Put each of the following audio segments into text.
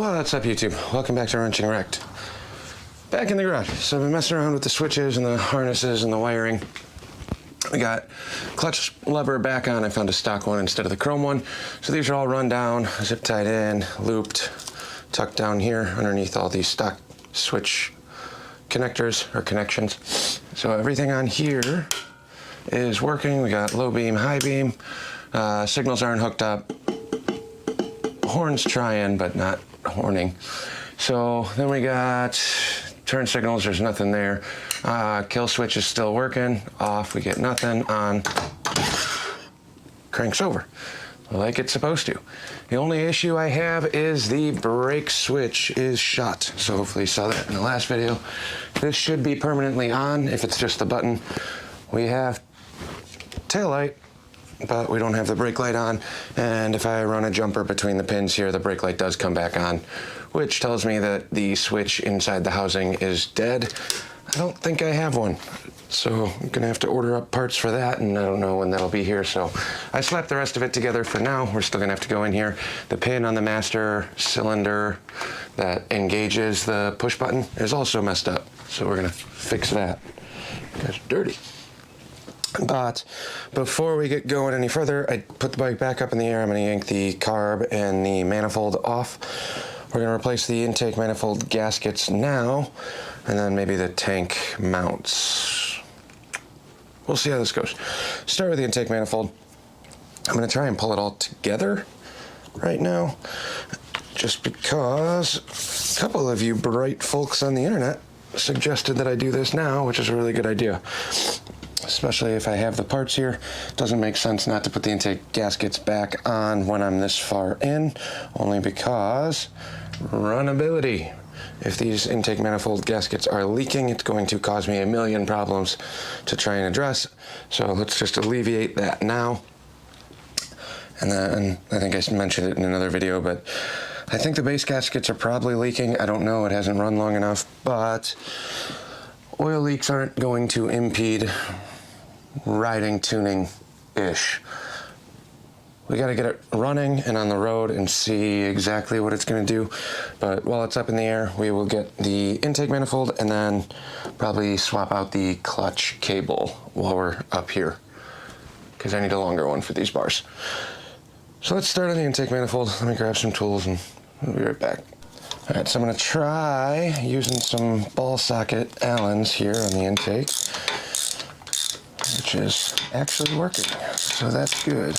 What's up, YouTube? Welcome back to Wrenching Wrecked. Back in the garage. So I've been messing around with the switches and the harnesses and the wiring. We got clutch lever back on. I found a stock one instead of the chrome one. So these are all run down, zip tied in, looped, tucked down here underneath all these stock switch connectors or connections. So everything on here is working. We got low beam, high beam. Signals aren't hooked up. Horns trying, but not horning. So then we got turn signals, there's nothing there. Kill switch is still working, off, we get nothing, on, cranks over, like it's supposed to. The only issue I have is the brake switch is shut. So hopefully you saw that in the last video. This should be permanently on if it's just the button. We have tail light, but we don't have the brake light on, and if I run a jumper between the pins here, the brake light does come back on, which tells me that the switch inside the housing is dead. I don't think I have one, so I'm gonna have to order up parts for that, and I don't know when that'll be here, so I slapped the rest of it together for now. We're still gonna have to go in here. The pin on the master cylinder that engages the push button is also messed up, so we're gonna fix that. It's dirty. But before we get going any further, I put the bike back up in the air. I'm going to yank the carb and the manifold off. We're going to replace the intake manifold gaskets now, and then maybe the tank mounts. We'll see how this goes. Start with the intake manifold. I'm going to try and pull it all together right now, just because a couple of you bright folks on the internet suggested that I do this now, which is a really good idea. Especially if I have the parts here. Doesn't make sense not to put the intake gaskets back on when I'm this far in, only because runnability. If these intake manifold gaskets are leaking, it's going to cause me a million problems to try and address. So let's just alleviate that now. And then, I think I mentioned it in another video, but I think the base gaskets are probably leaking. I don't know, it hasn't run long enough, but oil leaks aren't going to impede riding tuning-ish. We got to get it running and on the road and see exactly what it's going to do. But while it's up in the air, we will get the intake manifold and then probably swap out the clutch cable while we're up here, because I need a longer one for these bars. So let's start on the intake manifold. Let me grab some tools and we'll be right back. All right, so I'm going to try using some ball socket Allens here on the intake, which is actually working, so that's good.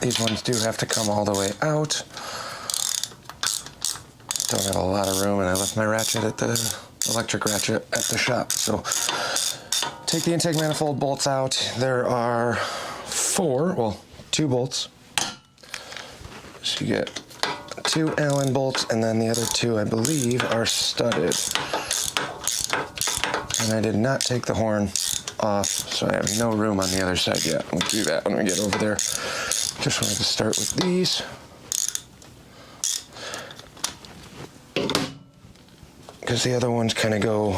These ones do have to come all the way out. Don't have a lot of room, and I left my ratchet at the electric ratchet at the shop. So take the intake manifold bolts out. There are two bolts. So you get 2 Allen bolts, and then the other 2, I believe, are studded. And I did not take the horn off, so I have no room on the other side yet. We'll do that when we get over there. Just wanted to start with these, because the other ones kind of go,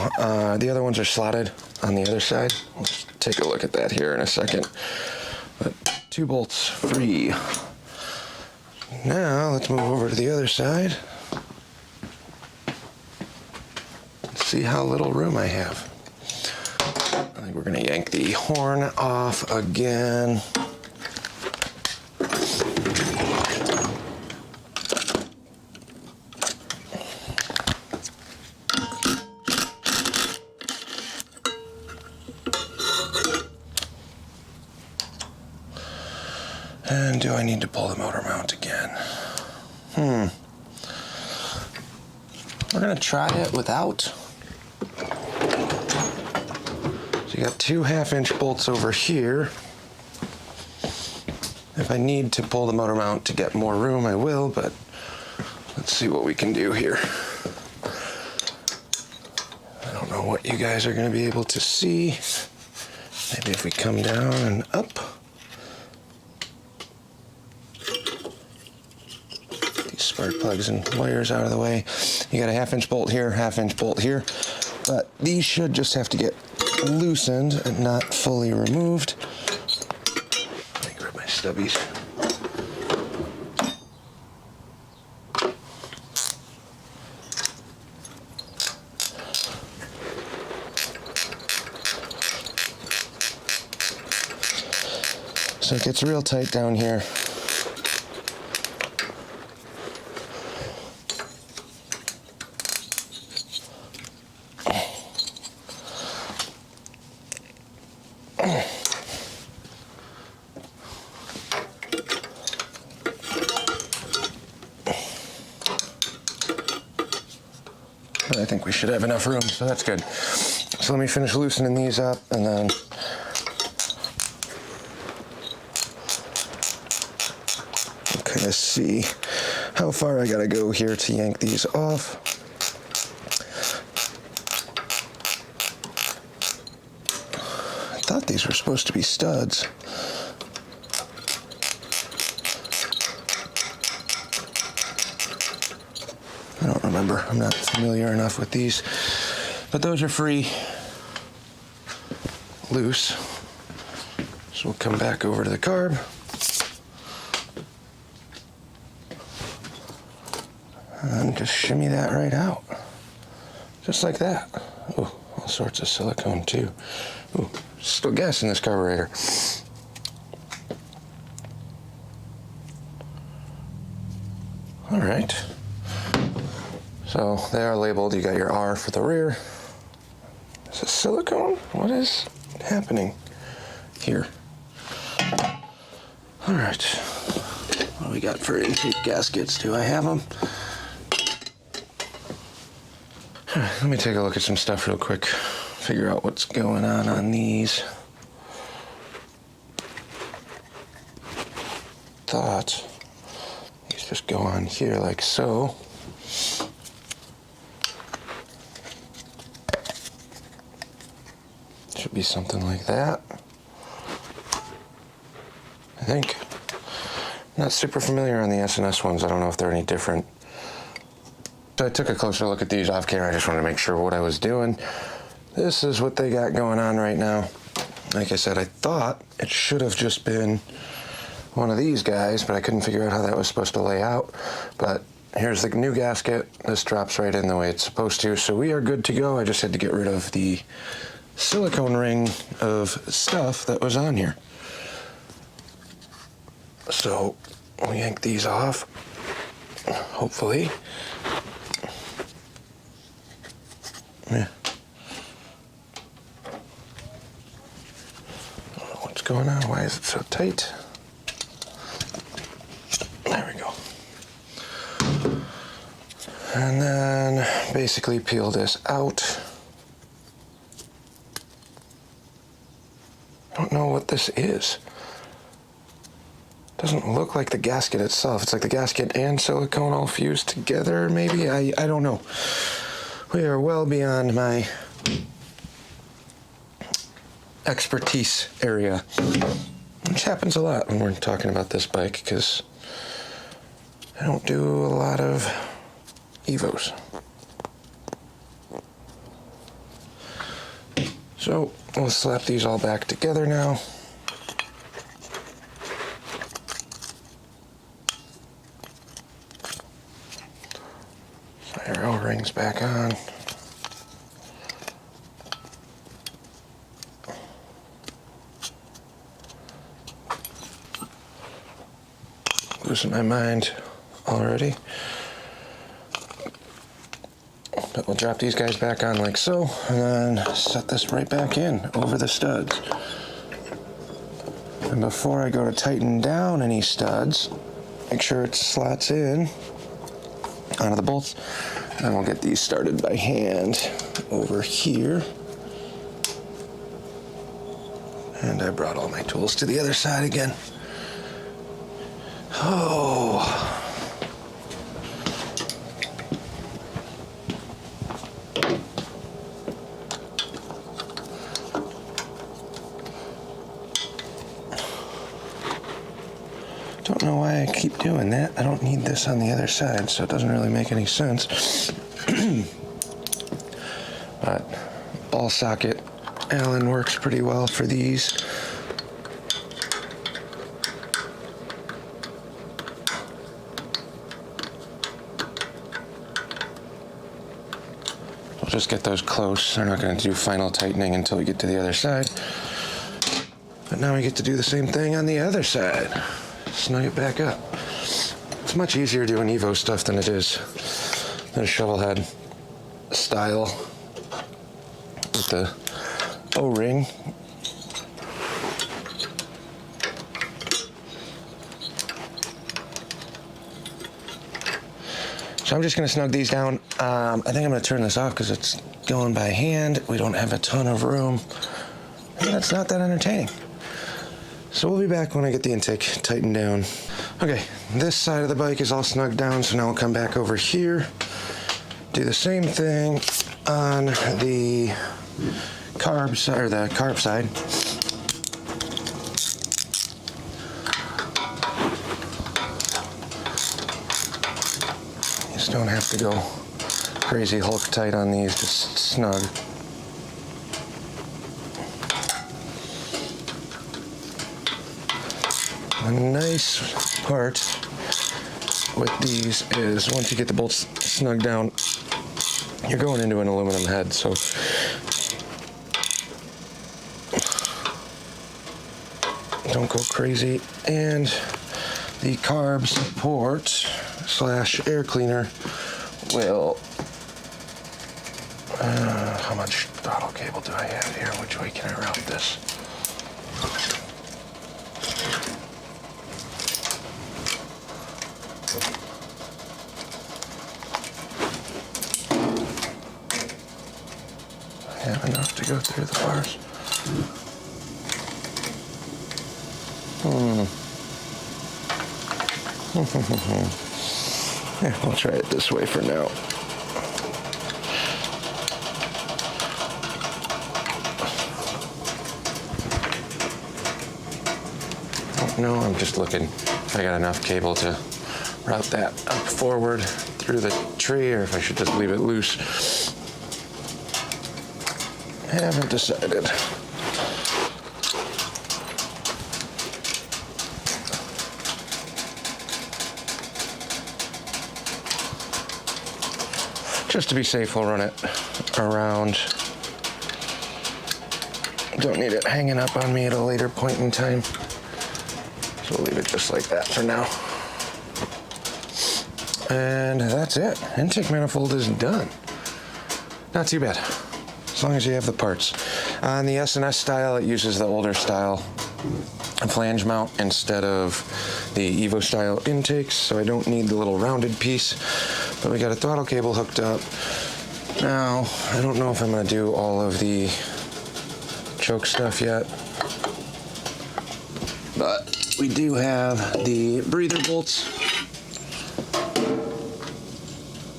the other ones are slotted on the other side. We'll just take a look at that here in a second. But 2 bolts free. Now let's move over to the other side. Let's see how little room I have. I think we're going to yank the horn off again. And do I need to pull the motor mount again? We're gonna try it without. So you got 2 half-inch bolts over here. If I need to pull the motor mount to get more room, I will, but let's see what we can do here. I don't know what you guys are gonna be able to see. Maybe if we come down and up. Spark plugs and wires out of the way. You got a half-inch bolt here, half-inch bolt here, but these should just have to get loosened and not fully removed. Let me grab my stubbies. So it gets real tight down here. But I think we should have enough room, so that's good. So let me finish loosening these up, and then we'll kind of see how far I gotta go here to yank these off. I thought these were supposed to be studs. I don't remember. I'm not familiar enough with these. But those are free, loose. So we'll come back over to the carb. And just shimmy that right out. Just like that. Oh, all sorts of silicone too. Oh, still gas in this carburetor. All right. So they are labeled. You got your R for the rear. Is this silicone? What is happening here? All right. What do we got for intake gaskets? Do I have them? All right, let me take a look at some stuff real quick. Figure out what's going on these. Thought these just go on here like so. Should be something like that. I think. I'm not super familiar on the S&S ones. I don't know if they're any different. So I took a closer look at these off camera. I just wanted to make sure what I was doing. This is what they got going on right now. Like I said, I thought it should have just been one of these guys, but I couldn't figure out how that was supposed to lay out. But here's the new gasket. This drops right in the way it's supposed to. So we are good to go. I just had to get rid of the silicone ring of stuff that was on here. So we'll yank these off, hopefully. Yeah. I don't know what's going on. Why is it so tight? There we go. And then basically peel this out. I don't know what this is. Doesn't look like the gasket itself. It's like the gasket and silicone all fused together, maybe? I don't know. We are well beyond my expertise area, which happens a lot when we're talking about this bike, because I don't do a lot of Evos. So we'll slap these all back together now. Our O-rings back on. Losing my mind already. But we'll drop these guys back on like so, and then set this right back in over the studs. And before I go to tighten down any studs, make sure it slots in onto the bolts. And we'll get these started by hand over here. And I brought all my tools to the other side again. Oh. Don't know why I keep doing that. I don't need this on the other side, so it doesn't really make any sense. But ball socket Allen works pretty well for these. We'll just get those close. They're not going to do final tightening until we get to the other side. But now we get to do the same thing on the other side. Snug it back up. It's much easier doing Evo stuff than it is the shovelhead style with the O-ring. So I'm just gonna snug these down. I think I'm gonna turn this off because it's going by hand. We don't have a ton of room. And that's not that entertaining. So we'll be back when I get the intake tightened down. Okay, this side of the bike is all snugged down, so now we'll come back over here. Do the same thing on the carb side, or the carb side. You just don't have to go crazy Hulk tight on these, just snug. The nice part with these is once you get the bolts snug down, you're going into an aluminum head, so don't go crazy. And the carb support / air cleaner will, how much throttle cable do I have here? Which way can I route this? I have enough to go through the bars. Yeah, I'll try it this way for now. Oh, no, I'm just looking if I got enough cable to route that up forward through the tree, or if I should just leave it loose. I haven't decided. Just to be safe, we'll run it around. Don't need it hanging up on me at a later point in time. So we'll leave it just like that for now. And that's it. Intake manifold is done. Not too bad, as long as you have the parts. On the S&S style, it uses the older style flange mount instead of the Evo style intakes, so I don't need the little rounded piece. But we got a throttle cable hooked up. Now, I don't know if I'm gonna do all of the choke stuff yet, but we do have the breather bolts.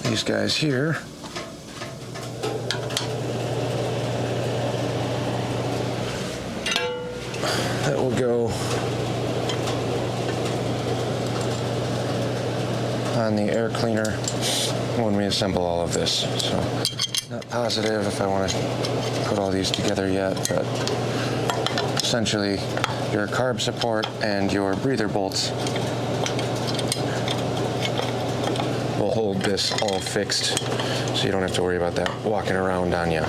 These guys here. That will go on the air cleaner when we assemble all of this. So, not positive if I want to put all these together yet, but essentially your carb support and your breather bolts will hold this all fixed, so you don't have to worry about that walking around on you.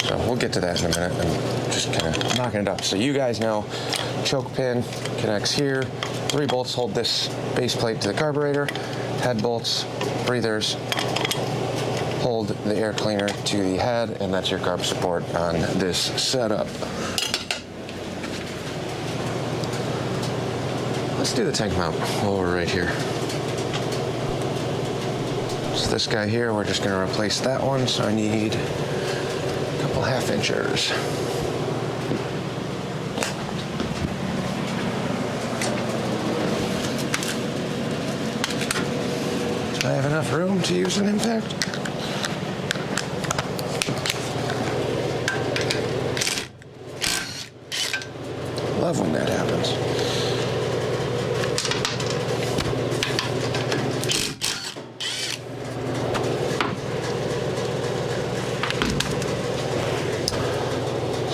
So we'll get to that in a minute. I'm just kind of knocking it up. So you guys know, choke pin connects here. 3 bolts hold this base plate to the carburetor. Head bolts, breathers, hold the air cleaner to the head, and that's your carb support on this setup. Let's do the tank mount while we're right here. So this guy here, we're just gonna replace that one, so I need a couple 1/2 inchers. Do I have enough room to use an impact? Love when that happens.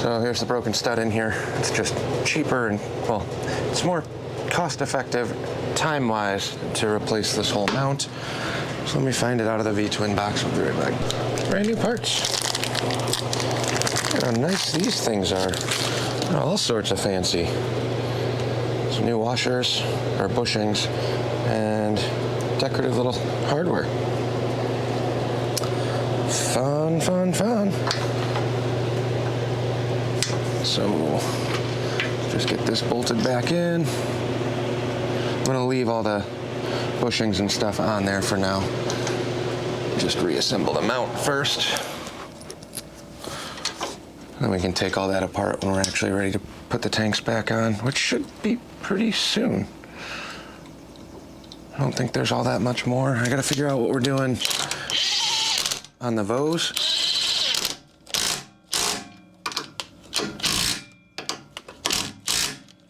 So here's the broken stud in here. It's just cheaper and, well, it's more cost-effective time-wise to replace this whole mount. So let me find it out of the V-twin box. We'll be right back. Brand new parts. Look how nice these things are. All sorts of fancy. Some new washers, or bushings, and decorative little hardware. Fun, fun, fun. So, just get this bolted back in. I'm gonna leave all the bushings and stuff on there for now. Just reassemble the mount first. Then we can take all that apart when we're actually ready to put the tanks back on, which should be pretty soon. I don't think there's all that much more. I gotta figure out what we're doing on the Vos.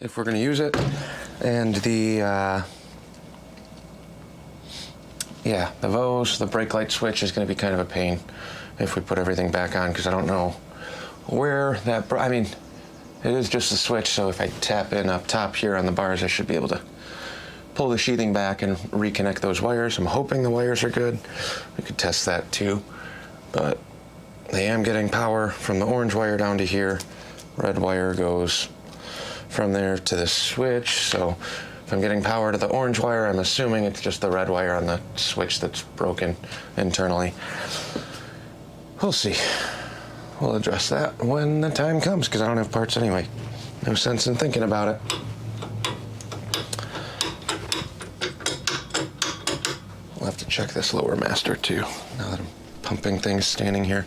If we're gonna use it. And the Vos, the brake light switch is gonna be kind of a pain if we put everything back on, because I don't know where that, I mean, it is just a switch, so if I tap in up top here on the bars, I should be able to pull the sheathing back and reconnect those wires. I'm hoping the wires are good. We could test that too, but I am getting power from the orange wire down to here. Red wire goes from there to the switch, so if I'm getting power to the orange wire, I'm assuming it's just the red wire on the switch that's broken internally. We'll see. We'll address that when the time comes, because I don't have parts anyway. No sense in thinking about it. We'll have to check this lower master too, now that I'm pumping things standing here.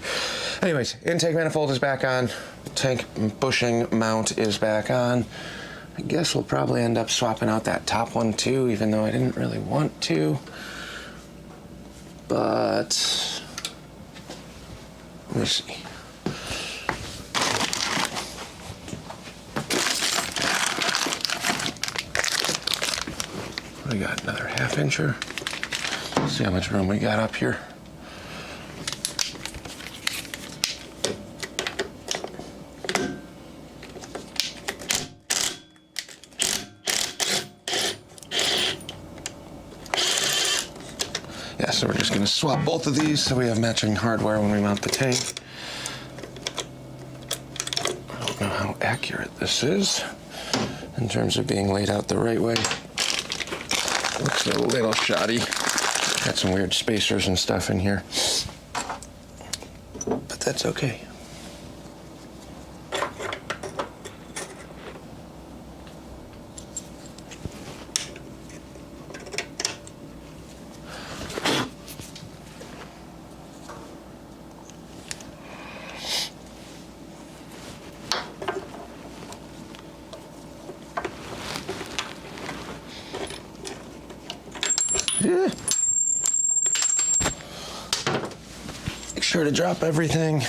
Anyways, intake manifold is back on. Tank bushing mount is back on. I guess we'll probably end up swapping out that top one too, even though I didn't really want to. But let me see. We got another 1/2 incher. Let's see how much room we got up here. Yeah, so we're just gonna swap both of these so we have matching hardware when we mount the tank. I don't know how accurate this is in terms of being laid out the right way. Looks a little shoddy. Got some weird spacers and stuff in here, but that's okay. Yeah. Make sure to drop everything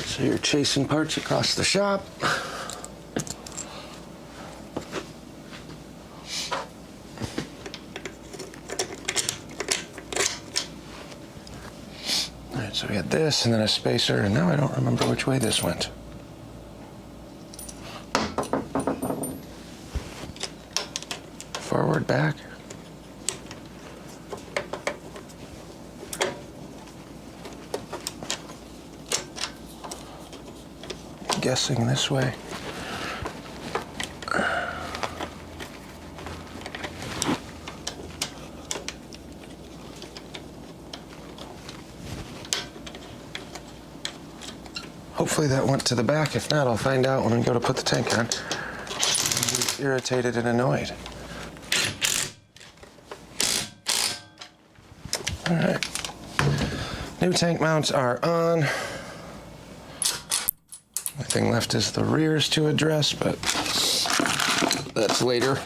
so you're chasing parts across the shop. All right, so we had this and then a spacer, and now I don't remember which way this went. Forward, back. Guessing this way. Hopefully that went to the back. If not, I'll find out when I go to put the tank on. I'm irritated and annoyed. All right. New tank mounts are on. The thing left is the rears to address, but that's later.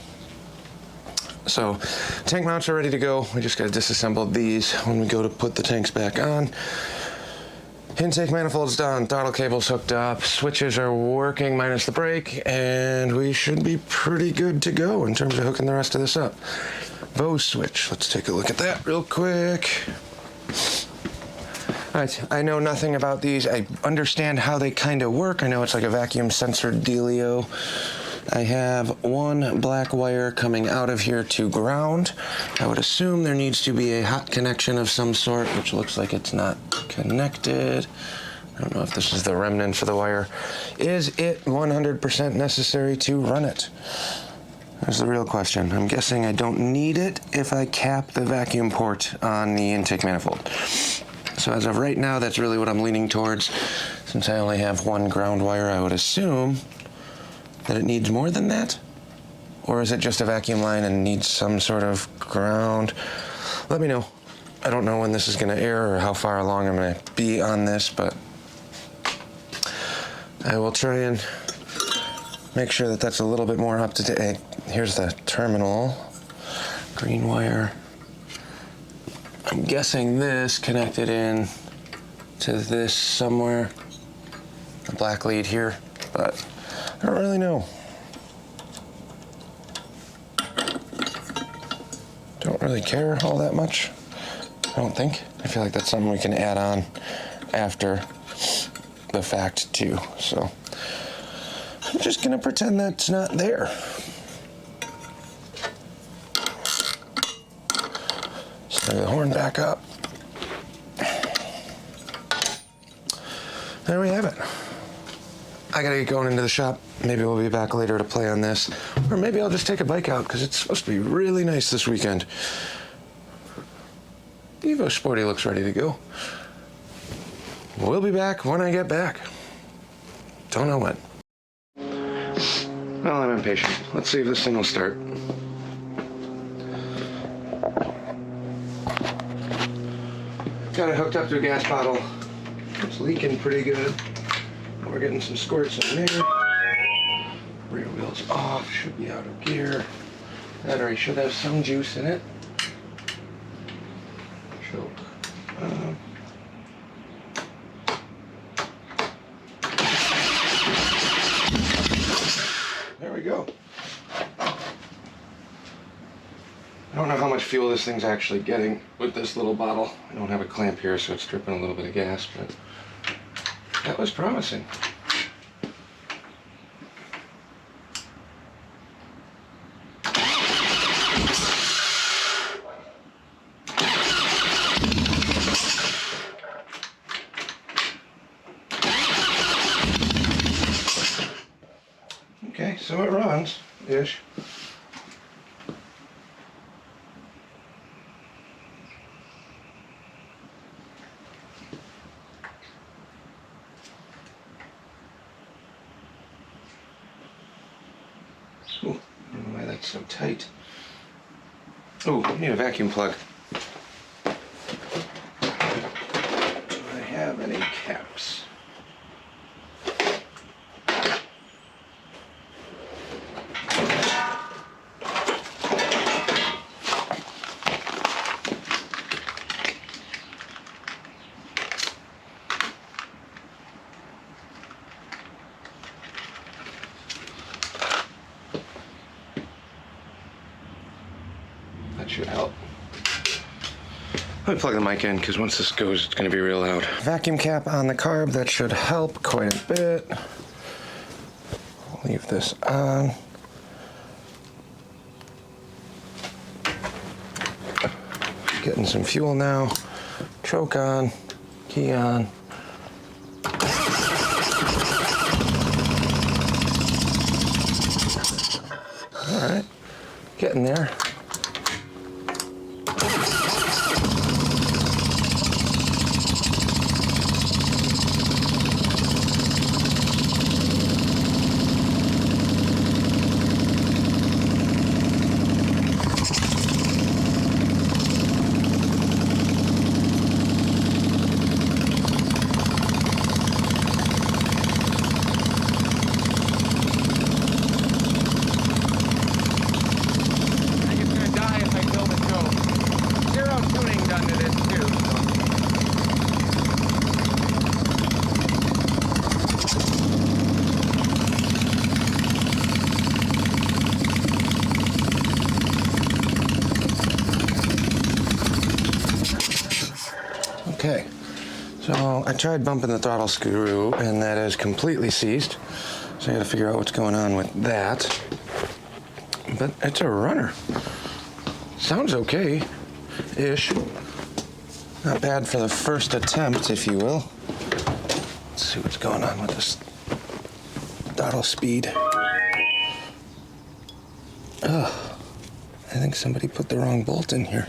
So tank mounts are ready to go. We just got to disassemble these when we go to put the tanks back on. Intake manifold's done, throttle cable's hooked up, switches are working minus the brake, and we should be pretty good to go in terms of hooking the rest of this up. Vos switch, let's take a look at that real quick. All right, I know nothing about these. I understand how they kind of work. I know it's like a vacuum sensor dealio. I have one black wire coming out of here to ground. I would assume there needs to be a hot connection of some sort, which looks like it's not connected. I don't know if this is the remnant of the wire. Is it 100% necessary to run it? That's the real question. I'm guessing I don't need it if I cap the vacuum port on the intake manifold. So as of right now, that's really what I'm leaning towards. Since I only have one ground wire, I would assume that it needs more than that? Or is it just a vacuum line and needs some sort of ground? Let me know. I don't know when this is gonna air or how far along I'm gonna be on this, but I will try and make sure that that's a little bit more up to date. Here's the terminal, green wire. I'm guessing this connected in to this somewhere, the black lead here, but I don't really know. Don't really care all that much, I don't think. I feel like that's something we can add on after the fact too, so I'm just gonna pretend that's not there. Snug the horn back up. There we have it. I gotta get going into the shop. Maybe we'll be back later to play on this, or maybe I'll just take a bike out because it's supposed to be really nice this weekend. The Evo Sporty looks ready to go. We'll be back when I get back. Don't know when. Well, I'm impatient. Let's see if this thing will start. Got it hooked up to a gas bottle. It's leaking pretty good. We're getting some squirts in there. Rear wheel's off, should be out of gear. Battery should have some juice in it. Choke. There we go. I don't know how much fuel this thing's actually getting with this little bottle. I don't have a clamp here, so it's dripping a little bit of gas, but that was promising. Okay, so it runs-ish. Ooh, I don't know why that's so tight. Oh, I need a vacuum plug. Do I have any caps? That should help. Let me plug the mic in because once this goes, it's going to be real loud. Vacuum cap on the carb, that should help quite a bit. Leave this on. Getting some fuel now. Choke on, key on. All right, getting there. Okay, so I tried bumping the throttle screw and that is completely seized. So I gotta figure out what's going on with that. But it's a runner. Sounds okay-ish. Not bad for the first attempt, if you will. Let's see what's going on with this throttle speed. Ugh, I think somebody put the wrong bolt in here.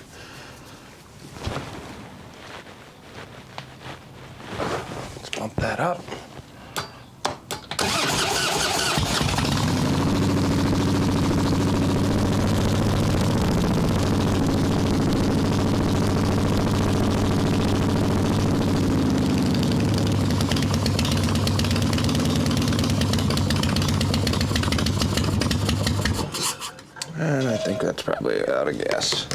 Let's bump that up. And I think that's probably out of gas.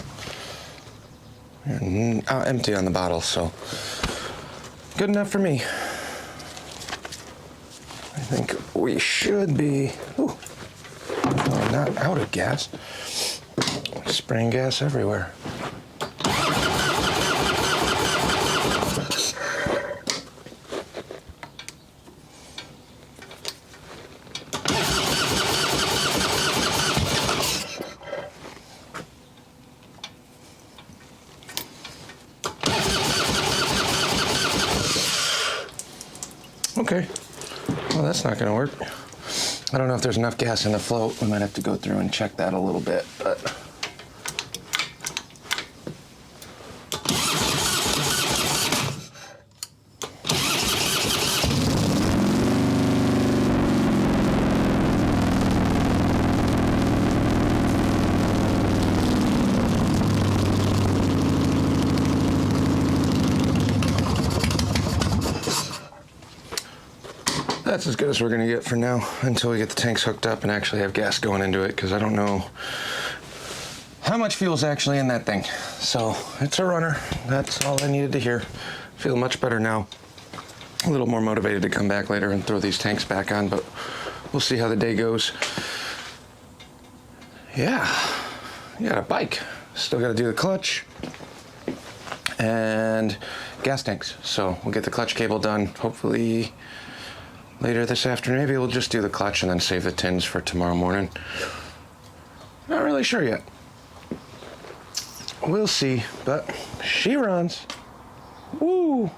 And empty on the bottle, so good enough for me. I think we should be, not out of gas. Spraying gas everywhere. Okay, well that's not gonna work. I don't know if there's enough gas in the float. We might have to go through and check that a little bit, but. That's as good as we're gonna get for now until we get the tanks hooked up and actually have gas going into it, because I don't know how much fuel's actually in that thing. So it's a runner. That's all I needed to hear. Feel much better now. A little more motivated to come back later and throw these tanks back on, but we'll see how the day goes. Yeah, you got a bike. Still gotta do the clutch and gas tanks. So we'll get the clutch cable done, hopefully later this afternoon. Maybe we'll just do the clutch and then save the tins for tomorrow morning. Not really sure yet. We'll see, but she runs. Woo!